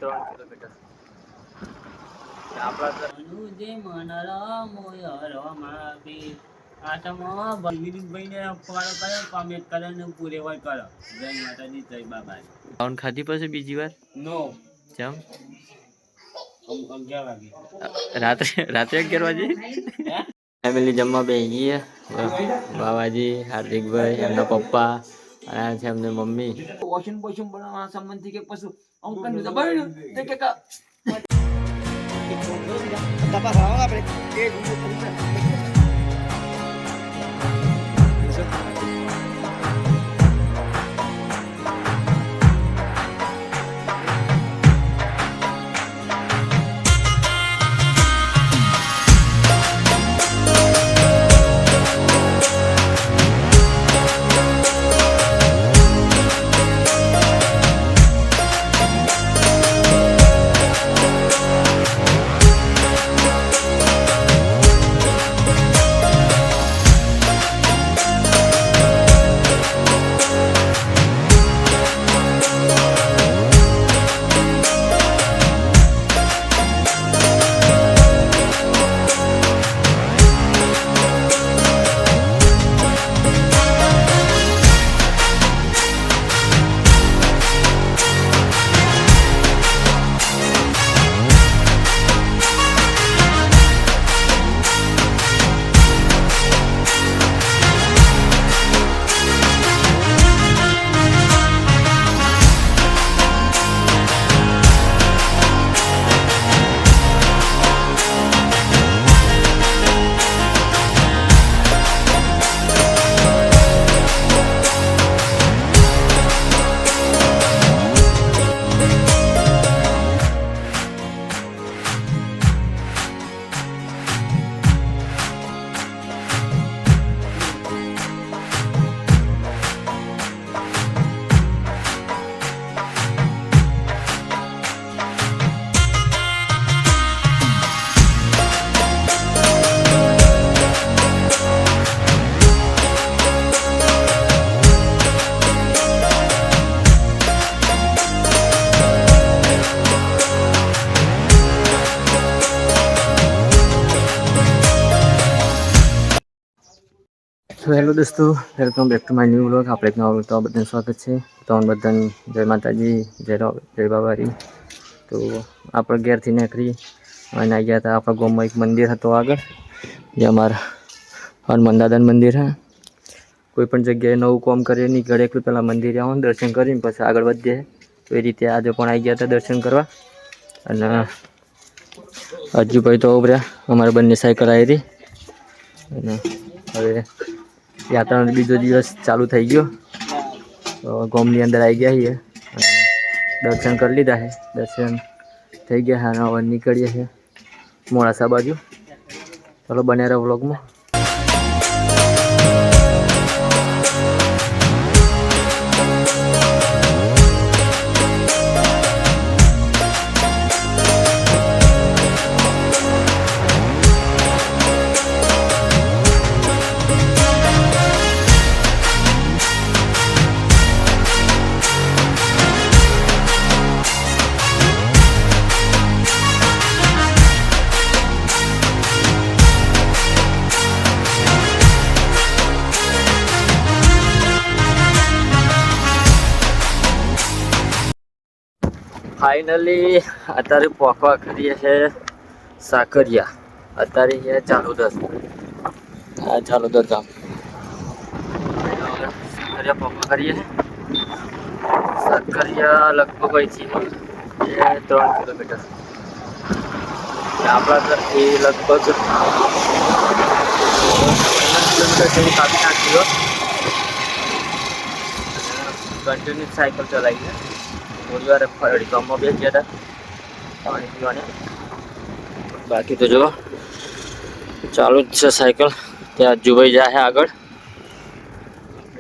Kilometre આપણા જે મનરા મોય રમાવી આટમાં વિરુદ્ધભાઈ ને ફોન કરે કોમેન્ટ કરે ને પૂરેવાર કરો. જય માતાજી જય બાબા. ખાવાનું ખાધી પછી બીજી વાર નો જમ 11 વાગે રાત્રે 11 વાગે ફેમિલી જમવા બેસી ગઈ. બાબાજી, હાર્દિકભાઈ, એમના પપ્પા અને છે એમની મમ્મી. વોશિંગ વોશિંગ બનાવવાના સંબંધી કે પછી અંકલ ને દબાવ્યું ને કે તપાસ આવો આપણે હેલો દોસ્તો, welcome back to my new vlog. આપણે એક નવા તો બધાનું સ્વાગત છે. તો બધાને જય માતાજી, જય બાબારી. તો આપણે ઘેરથી નીકળી અને આવી ગયા હતા. આપણા ગામમાં એક મંદિર હતો આગળ, જે અમારા હનુમાન દાદાનું મંદિર છે. કોઈ પણ જગ્યાએ નવું કામ કરીએ નહીં, ઘરે એકલું પહેલાં મંદિરે આવો દર્શન કરીને પછી આગળ વધીએ. તો એ રીતે આજે પણ આવી ગયા હતા દર્શન કરવા. અને હજુભાઈ તો ઉભર્યા, અમારે બંને સાયકલ આવી હતી. અને હવે યાત્રાનો બીજો દિવસ ચાલુ થઈ ગયો. તો ગામની અંદર આવી ગયા છીએ અને દર્શન કરી લીધા છે. દર્શન થઈ ગયા છે અને હવે નીકળીએ છીએ મોડાસા બાજુ. ચાલો બન્યા રહો વ્લોગમાં. ફાઇનલી અત્યારે પોકવા કરીએ છે સાકરિયા. અત્યારે છે ચાલોદર. આ ચાલોદર ગામ સાકરિયા પોકવા કરીએ છે. સાકરિયા લગભગ અહીંથી 3 કિલોમીટર. આપણા ઘરથી લગભગ 15 કિલોમીટર જેવી કાપી નાખી. કન્ટિન્યુ સાયકલ ચલાવી છે. થોડી વાર ફરી ગામમાં બેસી ગયા હતા પાણી પીવાને. બાકી તો જો ચાલુ જ છે સાયકલ. ત્યાં જુભાઈ જાય છે આગળ,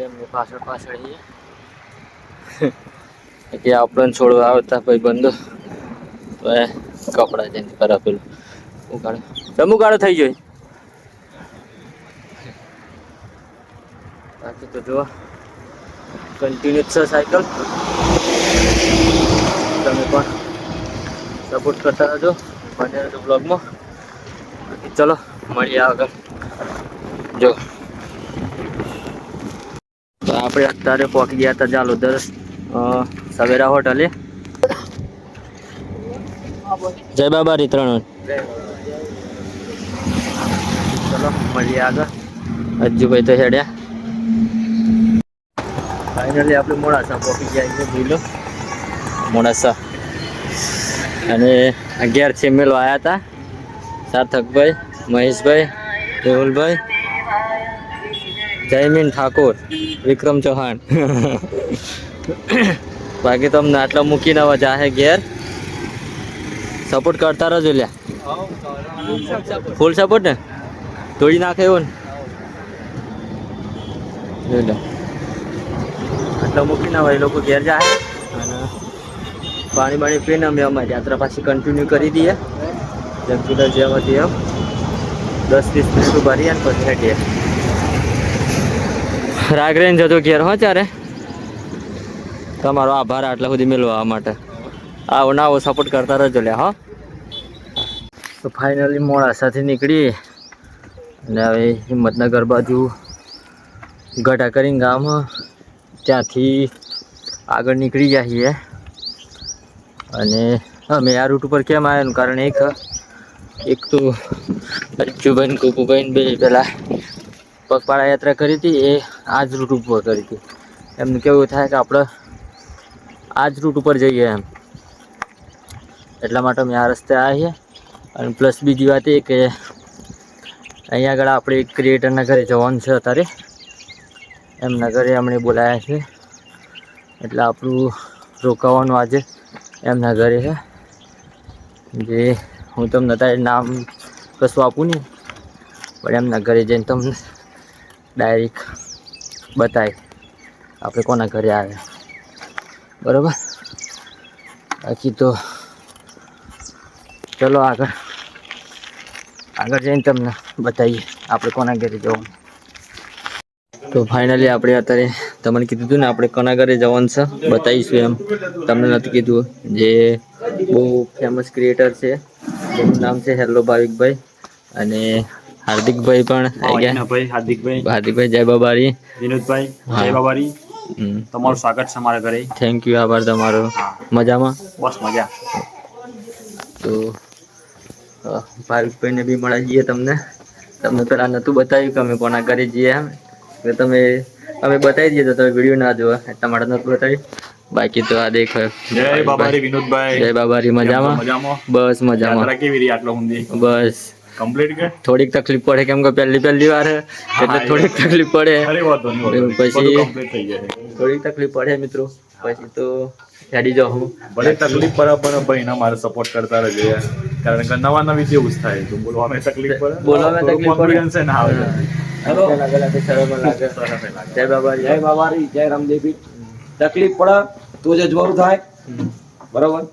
એમની પાછળ કે આપણને છોડવા આવતા ભાઈ બંધો તો એ કપડા જઈને ખરાબ પેલું ઉગાડો જમુગાડો થઈ જાય. બાકી તો જો કન્ટિન્યુ છે સાયકલ. તમે પણ સપોર્ટ કરતા રહેજો બને રહેજો બ્લોગમાં. ચલો મળીએ આગળ. જો તો આપણે અત્યારે પહોંચી ગયા હતા જાલોદર સવેરા હોટલે. જય બાબા રીત્રણ. ચલો મળીએ આગળ. અજ્જુભાઈ તો હેડ્યા. ફાઇનલી આપણે મોડાસા પહોંચી ગયા છીએ. જોઈ લો મોડાસા. અને 11 છે મેલો આવ્યા હતા. સાર્થકભાઈ, મહેશભાઈ, મેહુલભાઈ, જયમીન ઠાકોર, વિક્રમ ચૌહાણ. બાકી તો અમને આટલા મૂકીને હવે જાહે ઘેર. સપોર્ટ કરતા રહેજો લ્યા. ફૂલ સપોર્ટ ને તોડી નાખે એવો ને. જોઈ લો આટલા મૂકીને હવે એ લોકો ઘેર જાય. અને પાણી બાણી પીને અમે અમારી યાત્રા પાછી કન્ટિન્યુ કરી દઈએ. જેમ કીધા જેમ હતી એમ 10-20 મિનિટ ઉભા રહીએ ને પછી હેઠીએ. રાગરેન જતો ઘેર હો ચારે. તમારો આભાર આટલા સુધી મેળવવા માટે. આવો ના આવો સપોર્ટ કરતા રહેજો લે. હા તો ફાઇનલી મોડાસાથી નીકળી અને હવે હિંમતનગર બાજુ ગઢા કરીને ગામ ત્યાંથી આગળ નીકળી જઈએ. અને અમે આ રૂટ ઉપર કેમ આવ્યાનું કારણ એક તો અજ્જુભાઈ કુકુભાઈ બે પેલા પગપાળા યાત્રા કરી હતી. એ આ જ રૂટ ઉપર કરી હતી. એમને કેવું થાય કે આપણે આ જ રૂટ ઉપર જઈએ એમ. એટલા માટે અમે આ રસ્તે આવીએ. અને પ્લસ બીજી વાત એ કે અહીંયા આગળ આપણે એક ક્રિએટરના ઘરે જવાનું છે અત્યારે. એમના ઘરે અમને બોલાયા છે એટલે આપણું રોકાવાનું આજે એમના ઘરે છે. જે હું તમને અત્યારે નામ કશું આપું નહીં, પણ એમના ઘરે જઈને તમને ડાયરેક્ટ બતાવી આપણે કોના ઘરે આવ્યા. બરાબર. બાકી તો ચલો આગળ જઈને તમને બતાવીએ આપણે કોના ઘરે જવાનું. તો ફાઇનલી આપણે અત્યારે તમને કીધું હતું ને આપણે કોના ઘરે જવાનું છે બતાવીશું એમ. તમને નથી કીધું. જે બહુ ફેમસ ક્રિએટર છે જેનું નામ છે હેલો ભાવિકભાઈ અને હાર્દિકભાઈ પણ આવી ગયા. હાર્દિકભાઈ જય બાબારી. વિનોદભાઈ જય બાબારી. તમારું સ્વાગત છે અમારા ઘરે. Thank you. આભાર તમારો. મજામાં? બસ મજા. તો ભાવિકભાઈને બી મળી જઈએ. તમને પેલા નહોતું બતાવ્યું કે અમે કોના ઘરે જઈએ એમ. તમે અમે બતાવી દઈએ તો તમે વિડીયો ના જોવા એટલા માટે નહોતું બતાવ્યું. બાકી તો આ દેખો. જય બાબારી વિનોદભાઈ. જય બાબારી. મજામાં? બસ મજામાં. કેવી રહી આટલો ઊંધી? બસ કમ્પ્લીટ કે થોડીક તકલીફ પડે કેમ કે પહેલી વાર એટલે થોડીક તકલીફ પડે. પછી થોડીક તકલીફ પડે મિત્રો. પછી તો હેડી જાઉં. ભલે તકલીફ બરાબર ભાઈ ના મારે સપોર્ટ કરતા રહેજો યાર. કારણ કે નવી જેવું જ થાય તો બોલવામાં તકલીફ પડે. બોલવામાં તકલીફ પડે ના આવે. હેલો જય બાબારી. જય બાબારી. જય રામદેવી. તકલીફ પડે તો જ જોરું થાય. બરોબર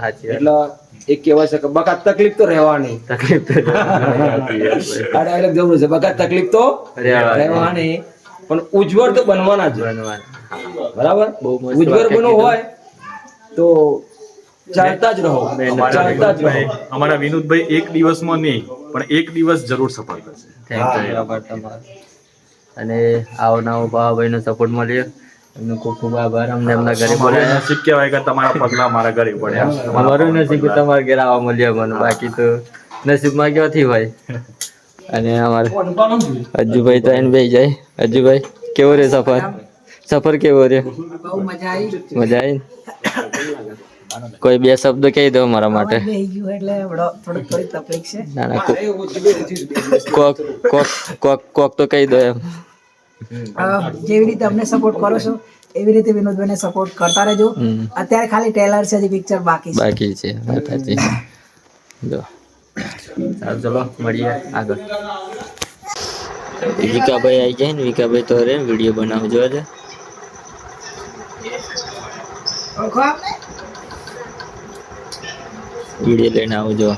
સાચી. એટલે એક કહેવાય છે કે બકા તકલીફ તો રહેવાની. તકલીફ તો ડાયરેક્ટ જરૂર છે. બકા તકલીફ તો રહેવાની પણ ઉજ્જવળ તો બનવાના જ. બરાબર. ઉજ્જવળ બનવું હોય તો ચાલતા જ રહો. અમારા વિનોદભાઈ એક દિવસમાં નહીં પણ એક દિવસ જરૂર સફળ કરશે. Thank you. આભાર તમારો. અને આવો નવો ભાઈનો સપોર્ટ મળ્યો. એમનો ખૂબ ખૂબ આભાર. અમને એમના ઘરે બોલાવ્યા. નસીબ કહેવાય કે તમારા પગલા મારા ઘરે પડ્યા. અમારું નસીબ તમારા ઘરે આવવા મળ્યા મને. બાકી તો નસીબમાં ક્યાંથી હોય. અને અમારે અજ્જુભાઈ તો એને બે જાય. અજ્જુભાઈ કેવો રે સફર કેવો રે? મજા આવી. કોઈ બે શબ્દ કહી દો મારા માટે. ના ના કોક તો કહી દો એમ. જેવી રીતે અમને સપોર્ટ કરો છો એવી રીતે વિનોદભાઈને સપોર્ટ કરતા રહેજો. અત્યારે ખાલી ટ્રેલર છે, પિક્ચર બાકી છે. જો ચલો મળીએ આગળ. વિકાભાઈ આવી જાય ને. વિકાભાઈ તો રે વિડીયો બનાવજો આજે. વિડીયો લઈને આવજો.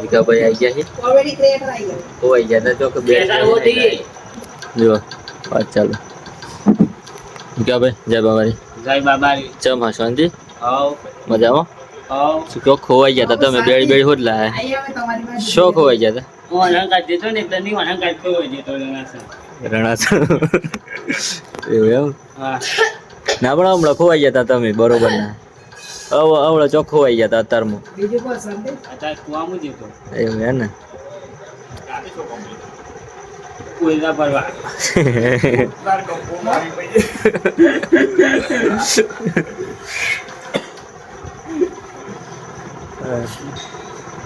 વિકાભાઈ આવી ગયા છે. જો વાત ચાલો. ક્યાં ભાઈ જય બાબારી જય બાબારી ચમ હા શાંતિ હવ મજામાં હવ શું કહો ખોવાઈ ગયા હતા તમે બેડી બેડી હોત લાયા અહીંયા અમે તમારી પાસે શો ખોવાઈ ગયા હું અણંકાર જતો ને એટલે નહીં અણંકાર કેવો જતો રણાસર હતા રણાસર એવું એમ હા ના પણ હમણાં ખોવાઈ ગયા હતા તમે બરોબર ના હમણાં ચોખ્ખો ખોવાઈ ગયા હતા અત્યારમાં બીજું કોઈ શાંતિ અત્યારે કુવામાં જતો એવું એમ ને કોયલા ભરવા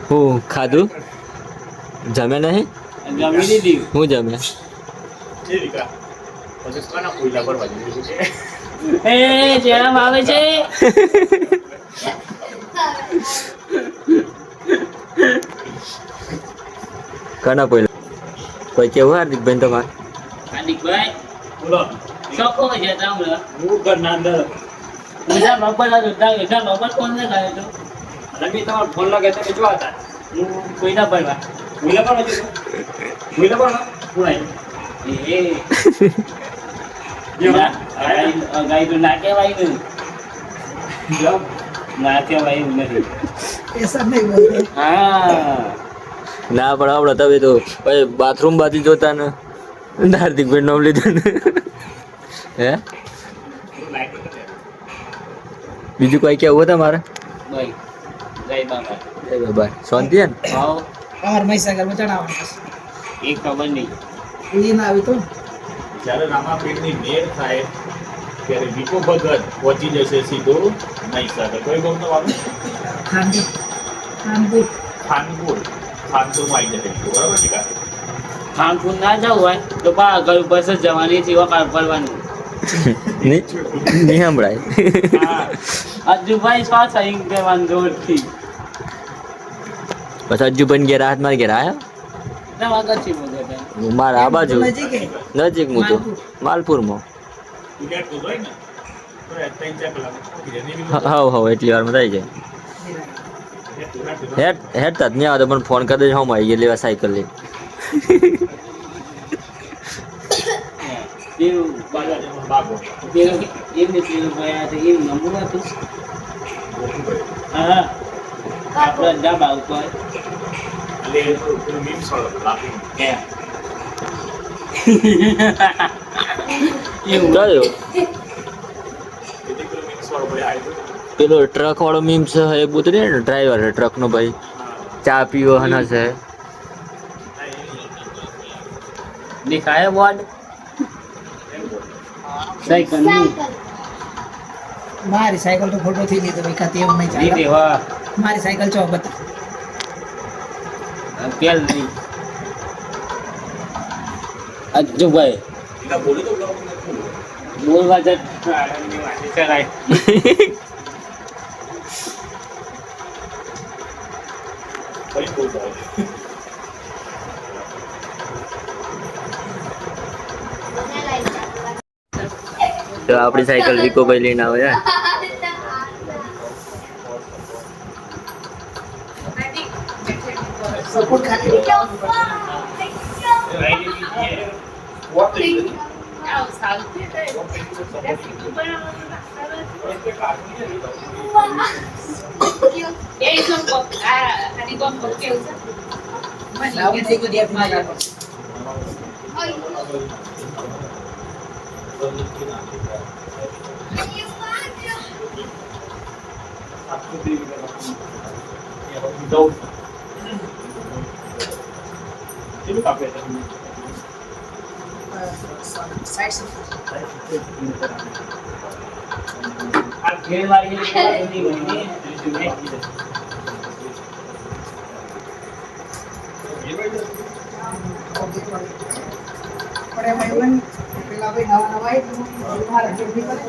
હું ખાધું જમે નહીં જમી દીધી હું જમે એ જયરામ આવે છે કના કોઈ કેવું હાર્દિકભાઈ તમારે હાર્દિકભાઈ બોલો ચોખ્ખો જતા હમણાં હું ઘરના અંદર ઉધા બાપા ઉધા બાપા કોણ ને ખાયો તો રમી તમારો ફોન લાગે તો જો હતા હું કોઈના ભરવા કોઈના પણ હતું કોઈના પણ ગાય તો ના કહેવાય ને ના કહેવાય નથી ऐसा नहीं बोलते હા ના પણ આપણે તમે તો પછી બાથરૂમ બાથી જોતા ને હાર્દિકભાઈ નામ લીધું ને હે બીજું કોઈ કેવું તમારે ભાઈ જય બાબા જય બાબા શાંતિ હે ને હાવ और मैं सागर में चढ़ावा એ ખબર નહીં ये ना अभी तो જ્યારે રામાપીરની મેળ થાય ત્યારે વિકો ભગત પહોંચી જશે સીધો મહીસાગર કોઈ ગમતો વાળું खानपुर खानपुर ખાનપુર ખાનપુરમાં આવી જશે વિકો બરાબર ટીકા ખાનપુર ના જવું હોય તો આગળ બસ જ જવાની છે વખાણ ફરવાનું નહીં સંભળાય અજુભાઈ શ્વાસ અહીં કહેવાનું જોરથી પછી અજ્જુભાઈ ઘેર હાથમાં ઘેર આવ્યા નવા ગચ્છી બોલતા મારા આ બાજુ नजीक है નજીક હું તો માલપુરમાં ટિકિટ તો હોય ને તો 3-4 કલાક હા એટલી વારમાં થઈ જાય હેડતા જ નહીં આવે તો પણ ફોન કરી દેજો હું આવી ગયા લેવા સાયકલ લઈ પેલું બાગો પેલું એમને પેલું ગયા હતા એમ નમવું હતું હા આપણા ડાબા ઉપર એટલે પેલું મીમ્સ વાળો લાફિંગ એવું કયો એટલે પેલું મીમ્સ વાળો ભાઈ આવ્યો પેલો ટ્રક વાળો મીમ્સ એ બુતરી ને ડ્રાઈવર ટ્રક નો ભાઈ ચા પીવો હના છે દેખાય બોર્ડ સાયકલ નું मारी साइकिल तो फोटो थी नहीं तो भाई खाती है नहीं લીધે चला વાહ मारी साइकिल चौ बता પેલ નહીં અજુભાઈ એટલે બોલું તો બ્લોગ બોલવા જત કરાય ફરી બોલતો હોય તો આપણી સાયકલ વિકોભાઈ લઈને આવે યાર सपोर्ट खाती लाओ किसी को दिया अपना जाकर કેટલું કાપે છે साइड से આ ઘેર વાળી નહીં બની पड़े भाई बन पेला भाई नवा नवा है तुम्हारा जो भी करे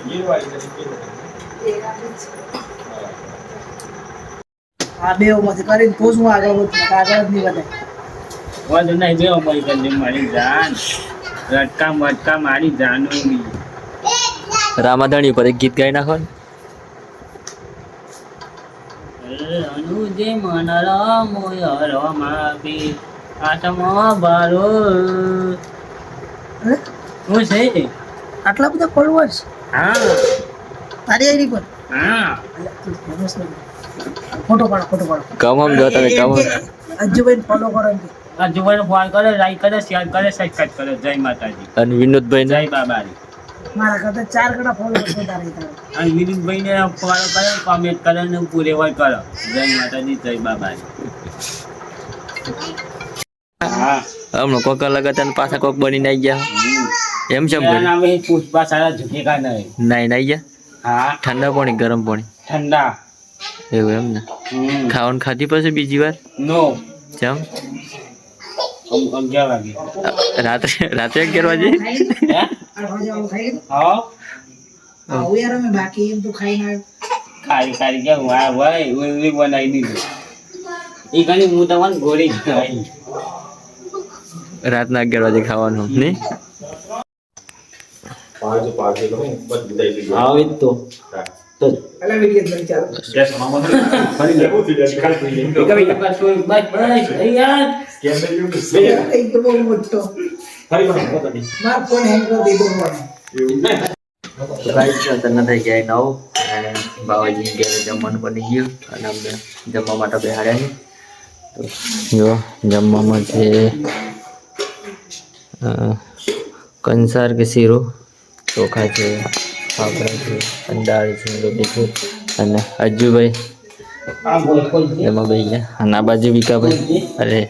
ये वाली આ બે માંથી કરીને તો શું આગળ વધતું આગળ જ નહીં વધે વાંધો નહીં બે મળી કરી મારી જાન રટકા મારી જાનોની રામાધણી ઉપર એક ગીત ગાઈ નાખો ને અનુજે મન રમોય રમાપી આત્મા બારો હું છે આટલા બધા ફોલોઅર્સ હા તારી આઈડી પર હા ફોટો પાડો કમ જો તમે કમ અજ્જુભાઈ ફોલો કરો એમ કે. આજુબાજુ ફોન કરે લાઈક કરે શેર કરે સબસ્ક્રાઇબ કરે જય માતાજી અને વિનોદભાઈ જય ને બાબારી મારા કરતા 4 ગણા ફોલોઅર્સ વધારે તારે. અને વિનોદભાઈ ને ફોન કરે કોમેન્ટ કરે ને પૂરેવાર કરો જય માતાજી જય બાબારી હા હમણાં કોક અલગ હતા ને પાછા કોક બનીને આવી ગયા એમ છે એના નામે પુષ્પા સારા ઝુકેગા નહીં નાઈ નાઈ ગયા હા ઠંડા પાણી ગરમ પાણી ઠંડા એવું એમ ને ખાવાનું ખાધી પછી બીજી વાર નો જેમ 11 વાગે રાત્રે 11 વાગે હે 8 વાગે આવું ખાઈ ગયું? હા આવું યાર અમે બાકી એમ તો ખાઈને આવ્યો. ખારી કે વાહ ભાઈ ઉલ્લી બનાવી દીધું ઈ ઘણી હું તમને ગોળી ખાઈ રાતના 11 વાગે ખાવાનું નહીં આવે તો પેલા વિડીયો જ નહીં ચાલો. એક તો બહુ મોટો મારો ફોન હેંગ કરી દીધો મને. તો ગાઈસ તને થઈ ગયા નવ અને બાવાજી ઘેર જમવાનું બની ગયું અને અમને જમવા માટે બેહાડ્યા છે તો જો જમવામાં છે કંસાર કે શીરો ચોખા છે ફાફડા છે અને દાળ છે રોટી છે અને અજ્જુભાઈ એમાં બે ગયા અને આ બાજુ વિકાભાઈ અરે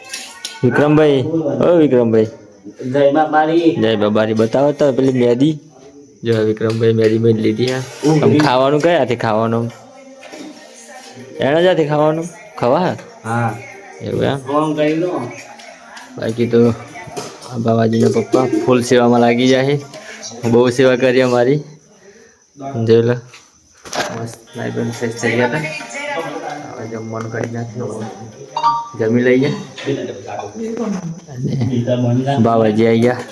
વિક્રમભાઈ ઓ વિક્રમભાઈ જય બાબારી જય બાબારી બતાવો તો પેલી મેદી જો વિક્રમભાઈ મેદી મેં લીધી હા આમ ખાવાનું કયા હાથે ખાવાનું એના જાતે ખાવાનું ખવા હા એવું એમ ફોન કરી લો બાકી તો આ બાબાજીના પપ્પા ફૂલ સેવામાં લાગી જાય બહુ સેવા કરી અમારી જોઈ લો મસ્ત લાઈબ્રેરી ફ્રેશ થઈ ગયા હતા હવે જમવાનું કરી નાખ્યું જમી લઈએ અને બાબાજી આવી ગયા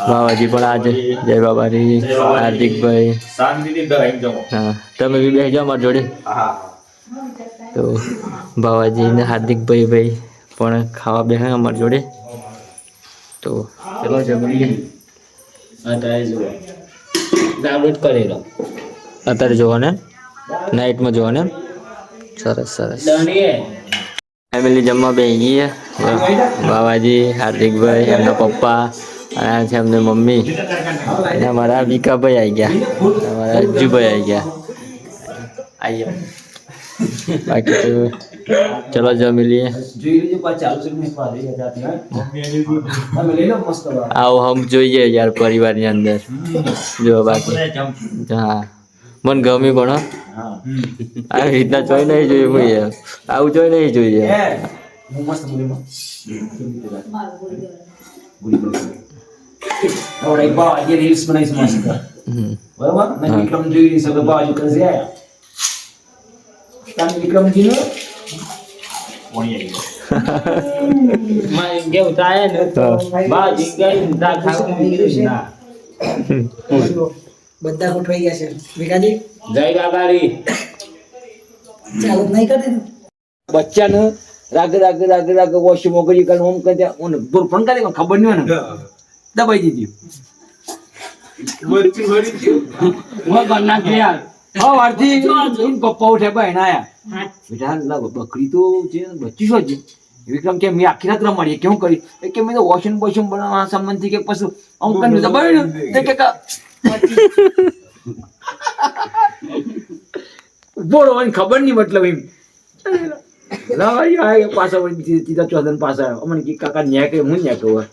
બાબાજી પણ આજે જય બાબારી હાર્દિકભાઈ શાંતિથી દરાઈ જમો હા તમે બી બેસી જાઓ મારી જોડે તો બાબાજી ને હાર્દિકભાઈ ભાઈ પણ ખાવા બેસે અમારી જોડે તો ચલો જમી લઈએ અત્યારે જુઓ ડાઉનલોડ કરેલો અત્યારે જોવો ને નાઇટમાં જોવો ને સરસ સરસ દણીએ ફેમિલી જમવા બેસી ગઈ છે બાબાજી હાર્દિકભાઈ એમના પપ્પા અને આ છે એમની મમ્મી અને અમારા વિકાભાઈ આવી ગયા અમારા અજ્જુભાઈ આવી ગયા આવી ગયા બાકી તો ચલો જમી લઈએ જોઈ લેજો પાછા ચાલુ છે મેં પાડી જતી હા તમે લઈ લો મસ્ત વાત. આવો હમ જોઈએ યાર પરિવારની અંદર જો બાકી હા મને ગમી પણ હો. આવી રીતના જોઈ નહીં જોઈએ ભાઈ યાર આવું જોઈ નહીં જોઈએ હે હું મસ્ત બોલીમાં और एक बार ये रील्स बनाई मस्त હમ. बराबर मैं विक्रम जी सब बाजू कर से आया तान विक्रम जी ने મારે કેવું થાય ને બાજી ગઈ દા ખાવું ના બધા ગોઠવાઈ ગયા છે વિકાજી જય બાબારી ચાલુ જ નહીં કરતી તું? बच्चा ने राग वॉशरूम वगैरह कर हम कहते उन दूर फोन करे खबर नहीं है ना दबाई दीजिए હું ગરના ગયા हाँ आरती इन पप्पा उठे बहन आया बेटा ला बकरी तो जे बच्ची छो जी विक्रम के मैं आखी रात रमाड़ी क्यों करी કે મેં તો વોશરૂમ બનાવવા સંબંધ થી કે પછી અંકલ ને દબાવ્યું ને કે બોલો મને ખબર નહીં મતલબ એમ લાવાઈ આ પાછા તીધા ચોથા પાછા અમને કે કાકા ન્યા કે હું ન્યા કહું